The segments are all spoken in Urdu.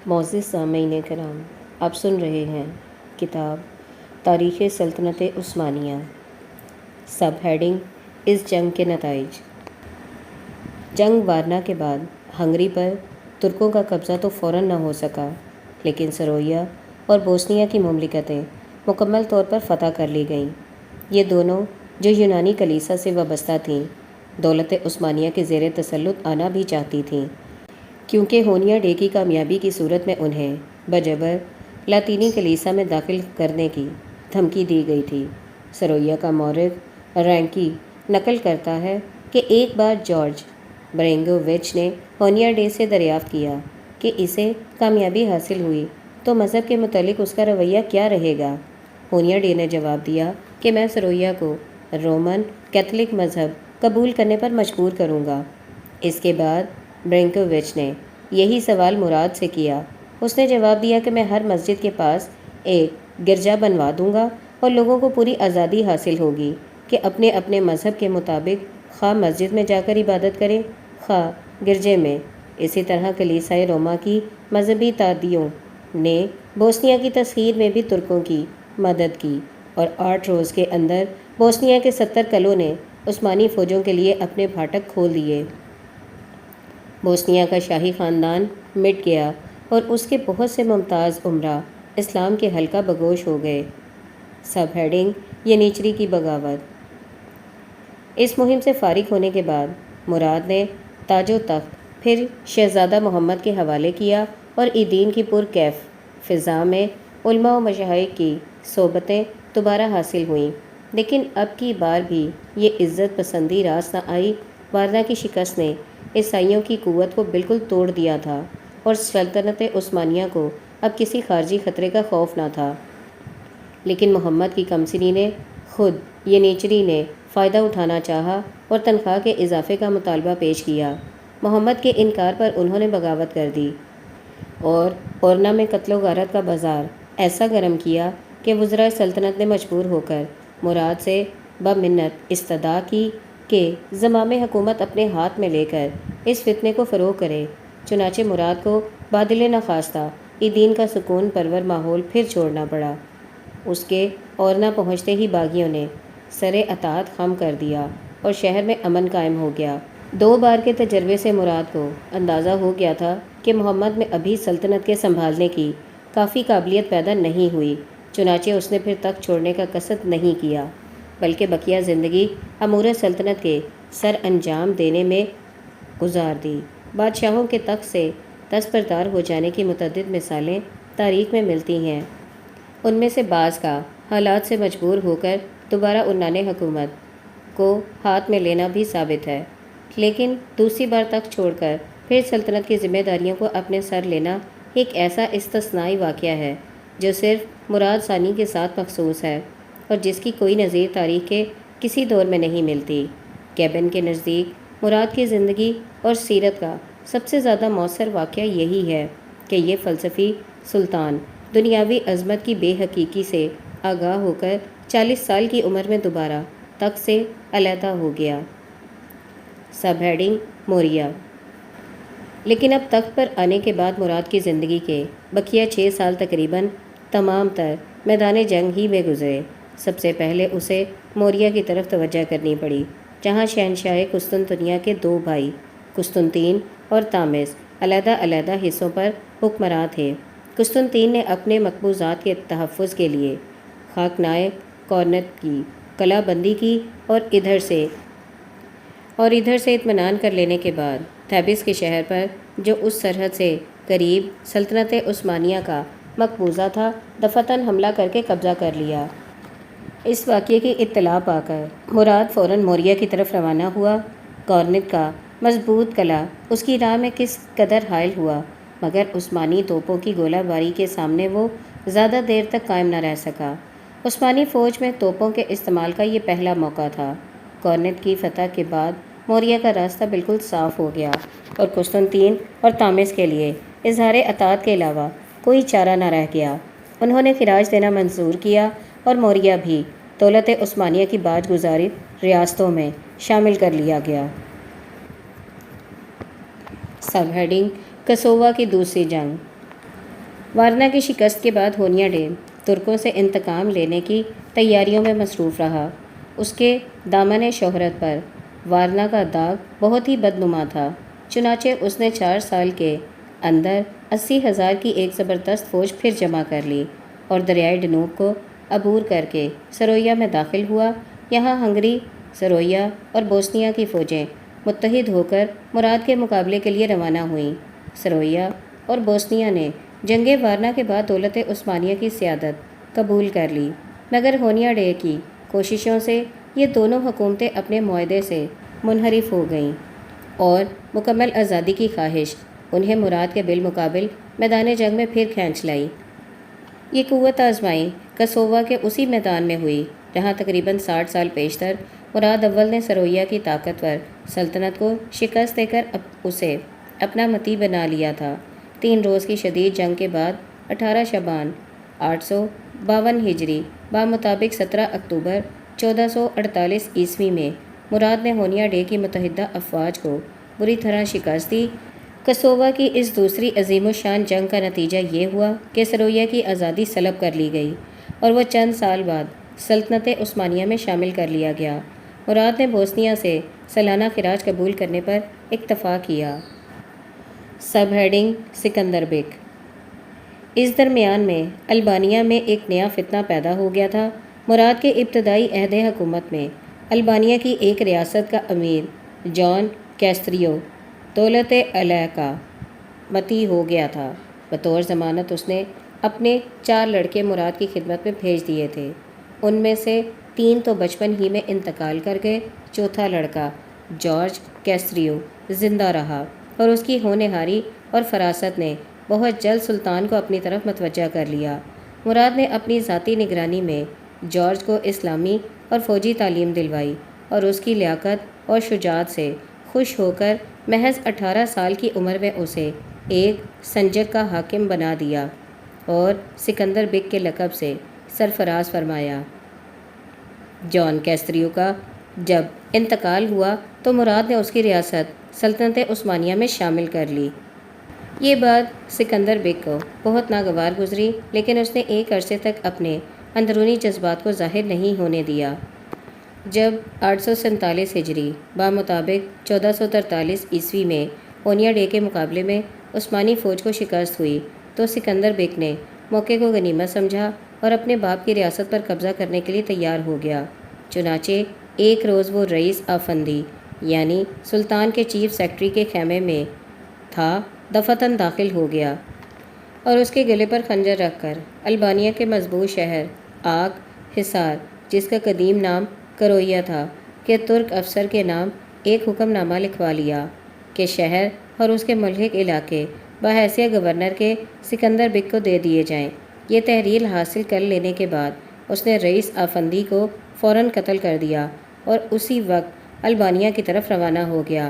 معزز سامعین کرام، آپ سن رہے ہیں کتاب تاریخ سلطنت عثمانیہ، سب ہیڈنگ اس جنگ کے نتائج۔ جنگ وارنا کے بعد ہنگری پر ترکوں کا قبضہ تو فوراً نہ ہو سکا، لیکن سرویا اور بوسنیا کی مملکتیں مکمل طور پر فتح کر لی گئیں۔ یہ دونوں، جو یونانی کلیسا سے وابستہ تھیں، دولت عثمانیہ کے زیر تسلط آنا بھی چاہتی تھیں، کیونکہ ہونیا ڈے کی کامیابی کی صورت میں انہیں بجبر لاطینی کلیسا میں داخل کرنے کی دھمکی دی گئی تھی۔ سرویا کا مورخ رینکی نقل کرتا ہے کہ ایک بار جارج برینگووچ نے ہونیا ڈے سے دریافت کیا کہ اسے کامیابی حاصل ہوئی تو مذہب کے متعلق اس کا رویہ کیا رہے گا۔ ہونیا ڈے نے جواب دیا کہ میں سرویا کو رومن کیتھولک مذہب قبول کرنے پر مجبور کروں گا۔ اس کے بعد برینکووچ نے یہی سوال مراد سے کیا۔ اس نے جواب دیا کہ میں ہر مسجد کے پاس ایک گرجا بنوا دوں گا اور لوگوں کو پوری آزادی حاصل ہوگی کہ اپنے اپنے مذہب کے مطابق خواہ مسجد میں جا کر عبادت کریں، خواہ گرجے میں۔ اسی طرح کلیسائے روما کی مذہبی تادیوں نے بوسنیا کی تسخیر میں بھی ترکوں کی مدد کی اور 8 روز کے اندر بوسنیا کے 70 قلعوں نے عثمانی فوجوں کے لیے اپنے پھاٹک کھول دیے۔ بوسنیا کا شاہی خاندان مٹ گیا اور اس کے بہت سے ممتاز امراء اسلام کے حلقہ بگوش ہو گئے۔ سب ہیڈنگ ینیچری کی بغاوت۔ اس مہم سے فارغ ہونے کے بعد مراد نے تاج و تخت پھر شہزادہ محمد کے حوالے کیا اور ایدین کی پرکیف فضا میں علماء و مشائخ کی صحبتیں دوبارہ حاصل ہوئیں، لیکن اب کی بار بھی یہ عزت پسندی راس نہ آئی۔ وارنا کی شکست نے عیسائیوں کی قوت کو بالکل توڑ دیا تھا اور سلطنت عثمانیہ کو اب کسی خارجی خطرے کا خوف نہ تھا، لیکن محمد کی کمسنی نے خود ینیچری نے فائدہ اٹھانا چاہا اور تنخواہ کے اضافے کا مطالبہ پیش کیا۔ محمد کے انکار پر انہوں نے بغاوت کر دی اور اورنا میں قتل و غارت کا بازار ایسا گرم کیا کہ وزرائے سلطنت نے مجبور ہو کر مراد سے بمنت استدعا کی کہ زمام حکومت اپنے ہاتھ میں لے کر اس فتنے کو فروغ کرے۔ چنانچہ مراد کو بادل نخواستہ ایدین کا سکون پرور ماحول پھر چھوڑنا پڑا۔ اس کے اورنا پہنچتے ہی باغیوں نے سر اطاعت خم کر دیا اور شہر میں امن قائم ہو گیا۔ 2 بار کے تجربے سے مراد کو اندازہ ہو گیا تھا کہ محمد میں ابھی سلطنت کے سنبھالنے کی کافی قابلیت پیدا نہیں ہوئی، چنانچہ اس نے پھر تخت چھوڑنے کا قصد نہیں کیا، بلکہ بقیہ زندگی امور سلطنت کے سر انجام دینے میں گزار دی۔ بادشاہوں کے تخت سے دستبردار ہو جانے کی متعدد مثالیں تاریخ میں ملتی ہیں۔ ان میں سے بعض کا حالات سے مجبور ہو کر دوبارہ عنان حکومت کو ہاتھ میں لینا بھی ثابت ہے، لیکن دوسری بار تخت چھوڑ کر پھر سلطنت کی ذمہ داریوں کو اپنے سر لینا ایک ایسا استثنائی واقعہ ہے جو صرف مراد ثانی کے ساتھ مخصوص ہے اور جس کی کوئی نظیر تاریخ کے کسی دور میں نہیں ملتی۔ گیبن کے نزدیک مراد کی زندگی اور سیرت کا سب سے زیادہ مؤثر واقعہ یہی ہے کہ یہ فلسفی سلطان دنیاوی عظمت کی بے حقیقی سے آگاہ ہو کر 40 سال کی عمر میں دوبارہ تخت سے علیحدہ ہو گیا۔ Sub heading Maurya. لیکن اب تخت پر آنے کے بعد مراد کی زندگی کے بقیہ 6 سال تقریباً تمام تر میدان جنگ ہی میں گزرے۔ سب سے پہلے اسے موریا کی طرف توجہ کرنی پڑی، جہاں شہنشاہ قسطنطنیہ کے 2 بھائی قسطنطین اور تامس علیحدہ علیحدہ حصوں پر حکمراں تھے۔ قسطنطین نے اپنے مقبوضات کے تحفظ کے لیے خاکنائے کورنت کی قلعہ بندی کی اور ادھر سے اطمینان کر لینے کے بعد تھیبس کے شہر پر، جو اس سرحد سے قریب سلطنت عثمانیہ کا مقبوضہ تھا، دفعتاً حملہ کر کے قبضہ کر لیا۔ اس واقعے کی اطلاع پا کر مراد فوراً موریا کی طرف روانہ ہوا۔ کورنت کا مضبوط قلعہ اس کی راہ میں کس قدر حائل ہوا، مگر عثمانی توپوں کی گولہ باری کے سامنے وہ زیادہ دیر تک قائم نہ رہ سکا۔ عثمانی فوج میں توپوں کے استعمال کا یہ پہلا موقع تھا۔ کورنت کی فتح کے بعد موریا کا راستہ بالکل صاف ہو گیا اور قسطنطین اور تامس کے لیے اظہار اطاعت کے علاوہ کوئی چارہ نہ رہ گیا۔ انہوں نے خراج دینا منظور کیا اور موریا بھی دولت عثمانیہ کی باج گزار ریاستوں میں شامل کر لیا گیا۔ سب ہیڈنگ کسووا کی دوسری جنگ۔ وارنا کی شکست کے بعد ہونیا ڈے ترکوں سے انتقام لینے کی تیاریوں میں مصروف رہا۔ اس کے دامن شہرت پر وارنا کا داغ بہت ہی بدنما تھا، چنانچہ اس نے 4 سال کے اندر 80,000 کی ایک زبردست فوج پھر جمع کر لی اور دریائے ڈنوب کو عبور کر کے سرویا میں داخل ہوا۔ یہاں ہنگری، سرویا اور بوسنیا کی فوجیں متحد ہو کر مراد کے مقابلے کے لیے روانہ ہوئیں۔ سرویا اور بوسنیا نے جنگ وارنا کے بعد دولت عثمانیہ کی سیادت قبول کر لی، مگر ہونیا ڈے کی کوششوں سے یہ دونوں حکومتیں اپنے معاہدے سے منحرف ہو گئیں اور مکمل آزادی کی خواہش انہیں مراد کے بالمقابل میدان جنگ میں پھر کھینچ لائی۔ یہ قوت آزمائی کسووا کے اسی میدان میں ہوئی جہاں تقریباً 60 سال پیشتر مراد اول نے سرویا کی طاقتور سلطنت کو شکست دے کر اسے اپنا متی بنا لیا تھا۔ 3 روز کی شدید جنگ کے بعد 18 شعبان 852 ہجری بمطابق 17 اکتوبر 1448 عیسوی میں مراد نے ہونیا ڈے کی متحدہ افواج کو بری طرح شکست دی۔ کسووا کی اس دوسری عظیم الشان جنگ کا نتیجہ یہ ہوا کہ سرویا کی آزادی سلب کر لی گئی اور وہ چند سال بعد سلطنت عثمانیہ میں شامل کر لیا گیا۔ مراد نے بوسنیا سے سالانہ خراج قبول کرنے پر اکتفا کیا۔ Sub heading: Skanderbeg. اس درمیان میں البانیہ میں ایک نیا فتنہ پیدا ہو گیا تھا۔ مراد کے ابتدائی عہد حکومت میں البانیہ کی ایک ریاست کا امیر جان کیستریو دولت علیہ کا متی ہو گیا تھا۔ بطور ضمانت اس نے اپنے 4 لڑکے مراد کی خدمت میں بھیج دیے تھے۔ ان میں سے 3 تو بچپن ہی میں انتقال کر گئے، چوتھا لڑکا جارج کیسریو زندہ رہا اور اس کی ہونہاری اور فراست نے بہت جلد سلطان کو اپنی طرف متوجہ کر لیا۔ مراد نے اپنی ذاتی نگرانی میں جارج کو اسلامی اور فوجی تعلیم دلوائی اور اس کی لیاقت اور شجاعت سے خوش ہو کر محض 18 سال کی عمر میں اسے ایک سنجق کا حاکم بنا دیا اور سکندر بیگ کے لقب سے سرفراز فرمایا۔ جان کیسریو کا جب انتقال ہوا تو مراد نے اس کی ریاست سلطنت عثمانیہ میں شامل کر لی۔ یہ بات سکندر بیگ کو بہت ناگوار گزری، لیکن اس نے ایک عرصے تک اپنے اندرونی جذبات کو ظاہر نہیں ہونے دیا۔ جب 847 ہجری بمطابق 1443 عیسوی میں ہونیا ڈے کے مقابلے میں عثمانی فوج کو شکست ہوئی تو سکندر بیگ نے موقع کو غنیمت سمجھا اور اپنے باپ کی ریاست پر قبضہ کرنے کے لیے تیار ہو گیا۔ چنانچہ ایک روز وہ رئیس آفندی یعنی سلطان کے چیف سیکرٹری کے خیمے میں تھا دفتن داخل ہو گیا اور اس کے گلے پر خنجر رکھ کر البانیہ کے مضبوط شہر آگ حصار، جس کا قدیم نام کرویا تھا، کہ ترک افسر کے نام ایک حکم نامہ لکھوا لیا کہ شہر اور اس کے ملحق علاقے بحیثیت گورنر کے سکندر بیگ کو دے دیے جائیں۔ یہ تحریر حاصل کر لینے کے بعد اس نے رئیس آفندی کو فوراً قتل کر دیا اور اسی وقت البانیہ کی طرف روانہ ہو گیا۔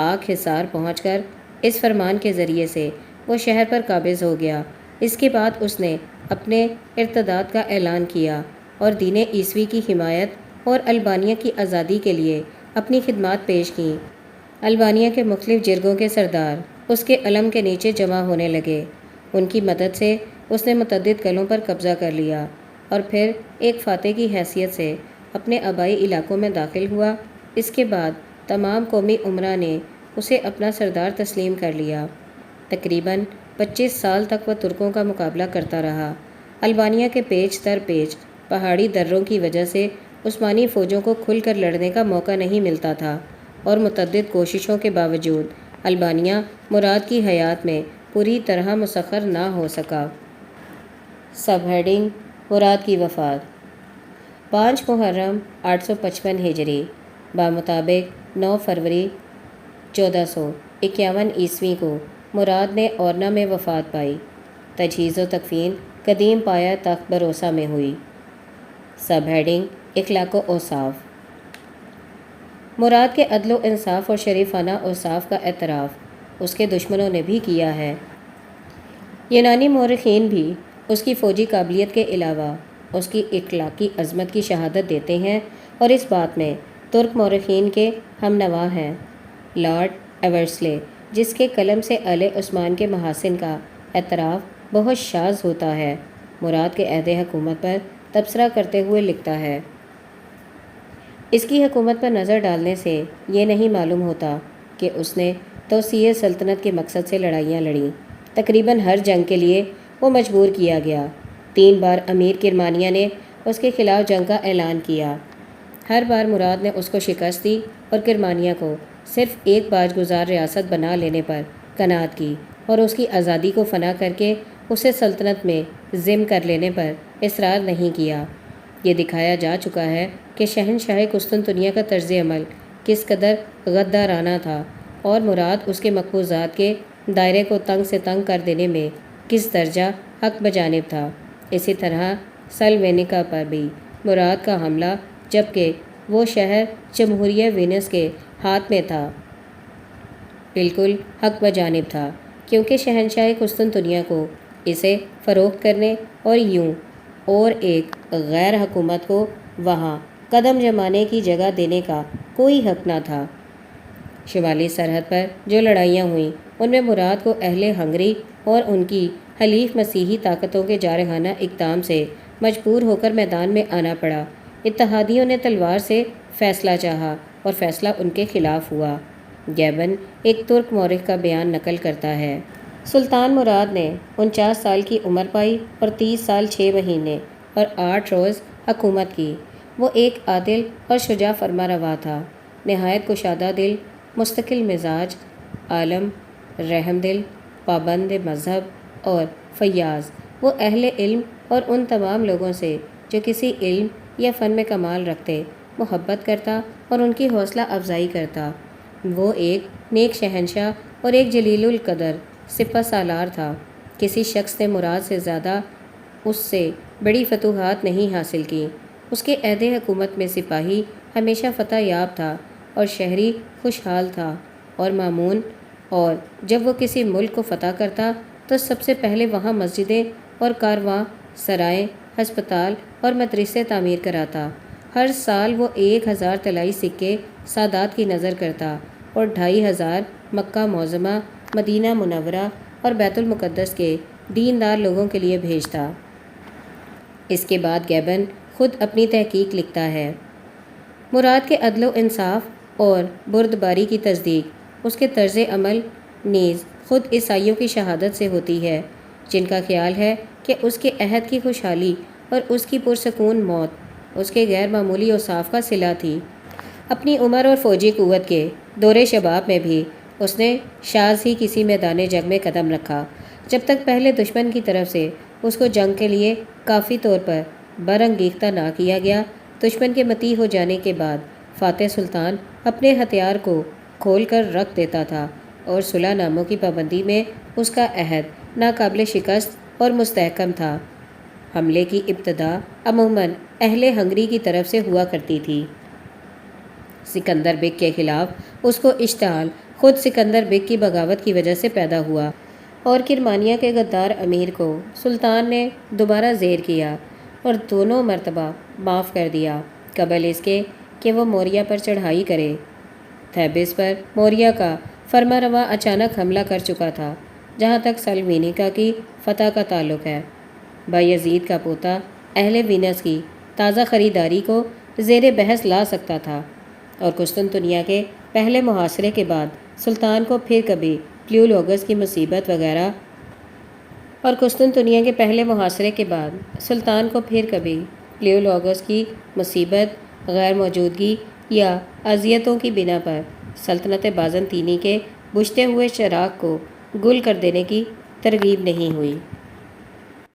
آگ حصار پہنچ کر اس فرمان کے ذریعے سے وہ شہر پر قابض ہو گیا۔ اس کے بعد اس نے اپنے ارتداد کا اعلان کیا اور دین عیسوی کی حمایت اور البانیہ کی آزادی کے لیے اپنی خدمات پیش کیں۔ البانیہ کے مختلف جرگوں کے سردار اس کے علم کے نیچے جمع ہونے لگے۔ ان کی مدد سے اس نے متعدد قلعوں پر قبضہ کر لیا اور پھر ایک فاتح کی حیثیت سے اپنے آبائی علاقوں میں داخل ہوا۔ اس کے بعد تمام قومی امراء نے اسے اپنا سردار تسلیم کر لیا۔ تقریباً 25 سال تک وہ ترکوں کا مقابلہ کرتا رہا۔ البانیہ کے پیچ در پیچ پہاڑی دروں کی وجہ سے عثمانی فوجوں کو کھل کر لڑنے کا موقع نہیں ملتا تھا اور متعدد کوششوں کے باوجود البانیہ مراد کی حیات میں پوری طرح مسخر نہ ہو سکا۔ سب ہیڈنگ: مراد کی وفات۔ 5 محرم 855 ہجری بمطابق 9 فروری 1451 عیسوی کو مراد نے اورنا میں وفات پائی۔ تجہیز و تکفین قدیم پایا تخت بروسہ میں ہوئی۔ سب ہیڈنگ: اخلاق و اوصاف۔ مراد کے عدل و انصاف اور شریفانہ اوصاف کا اعتراف اس کے دشمنوں نے بھی کیا ہے۔ یونانی مورخین بھی اس کی فوجی قابلیت کے علاوہ اس کی اخلاقی عظمت کی شہادت دیتے ہیں اور اس بات میں ترک مورخین کے ہم نوا ہیں۔ لارڈ ایورسلے، جس کے قلم سے آل عثمان کے محاسن کا اعتراف بہت شاذ ہوتا ہے۔ مراد کے عہد حکومت پر تبصرہ کرتے ہوئے لکھتا ہے، اس کی حکومت پر نظر ڈالنے سے یہ نہیں معلوم ہوتا کہ اس نے توسیع سلطنت کے مقصد سے لڑائیاں لڑیں۔ تقریباً ہر جنگ کے لیے وہ مجبور کیا گیا۔ 3 بار امیر کرمانیہ نے اس کے خلاف جنگ کا اعلان کیا۔ ہر بار مراد نے اس کو شکست دی اور کرمانیہ کو صرف ایک باج گزار ریاست بنا لینے پر قناعت کی اور اس کی آزادی کو فنا کر کے اسے سلطنت میں ضم کر لینے پر اصرار نہیں کیا۔ یہ دکھایا جا چکا ہے کہ شہنشاہ قسطنطنیہ کا طرز عمل کس قدر غدارانہ تھا اور مراد اس کے مقبوضات کے دائرے کو تنگ سے تنگ کر دینے میں کس درجہ حق بجانب تھا۔ اسی طرح سلوینکا پر بھی مراد کا حملہ، جبکہ وہ شہر جمہوریہ وینس کے ہاتھ میں تھا، بالکل حق بجانب تھا، کیونکہ شہنشاہ قسطنطنیہ کو اسے فروخت کرنے اور یوں اور ایک غیر حکومت کو وہاں قدم جمانے کی جگہ دینے کا کوئی حق نہ تھا۔ شمالی سرحد پر جو لڑائیاں ہوئیں ان میں مراد کو اہل ہنگری اور ان کی حلیف مسیحی طاقتوں کے جارحانہ اقدام سے مجبور ہو کر میدان میں آنا پڑا۔ اتحادیوں نے تلوار سے فیصلہ چاہا اور فیصلہ ان کے خلاف ہوا۔ گیبن ایک ترک مورخ کا بیان نقل کرتا ہے، سلطان مراد نے 49 سال کی عمر پائی اور 30 سال 6 مہینے اور 8 روز حکومت کی۔ وہ ایک عادل اور شجاع فرما روا تھا، نہایت کشادہ دل، مستقل مزاج، عالم، رحم دل، پابند مذہب اور فیاض۔ وہ اہل علم اور ان تمام لوگوں سے جو کسی علم یا فن میں کمال رکھتے محبت کرتا اور ان کی حوصلہ افزائی کرتا۔ وہ ایک نیک شہنشاہ اور ایک جلیل القدر سپہ سالار تھا۔ کسی شخص نے مراد سے زیادہ اس سے بڑی فتوحات نہیں حاصل کی۔ اس کے عہد حکومت میں سپاہی ہمیشہ فتح یاب تھا اور شہری خوشحال تھا اور مامون، اور جب وہ کسی ملک کو فتح کرتا تو سب سے پہلے وہاں مسجدیں اور کارواں سرائیں، ہسپتال اور مدرسے تعمیر کراتا۔ ہر سال وہ 1000 طلائی سکے سادات کی نظر کرتا اور 2500 مکہ معظمہ، مدینہ منورہ اور بیت المقدس کے دیندار لوگوں کے لیے بھیجتا۔ اس کے بعد گیبن خود اپنی تحقیق لکھتا ہے، مراد کے عدل و انصاف اور بردباری کی تصدیق اس کے طرز عمل نیز خود عیسائیوں کی شہادت سے ہوتی ہے، جن کا خیال ہے کہ اس کے عہد کی خوشحالی اور اس کی پرسکون موت اس کے غیر معمولی اوصاف کا صلہ تھی۔ اپنی عمر اور فوجی قوت کے دور شباب میں بھی اس نے شاذ ہی کسی میدان جنگ میں قدم رکھا، جب تک پہلے دشمن کی طرف سے اس کو جنگ کے لیے کافی طور پر برانگیختہ نہ کیا گیا۔ دشمن کے مطیع ہو جانے کے بعد فاتح سلطان اپنے ہتھیار کو کھول کر رکھ دیتا تھا اور صلح ناموں کی پابندی میں اس کا عہد ناقابل شکست اور مستحکم تھا۔ حملے کی ابتدا عموماً اہل ہنگری کی طرف سے ہوا کرتی تھی۔ سکندر بیگ کے خلاف اس کو اشتعال خود سکندر بیگ کی بغاوت کی وجہ سے پیدا ہوا اور کرمانیہ کے غدار امیر کو سلطان نے دوبارہ زیر کیا اور دونوں مرتبہ معاف کر دیا، قبل اس کے کہ وہ موریہ پر چڑھائی کرے۔ تھیبس پر موریہ کا فرما روا اچانک حملہ کر چکا تھا۔ جہاں تک سلوینکا کی فتح کا تعلق ہے، بایزید کا پوتا اہل وینس کی تازہ خریداری کو زیر بحث لا سکتا تھا، اور قسطنطنیہ کے پہلے محاصرے کے بعد سلطان کو پھر کبھی کلیولاگس کی مصیبت وغیرہ غیر موجودگی یا اذیتوں کی بنا پر سلطنت بازنطینی کے بجھتے ہوئے چراغ کو گل کر دینے کی ترغیب نہیں ہوئی۔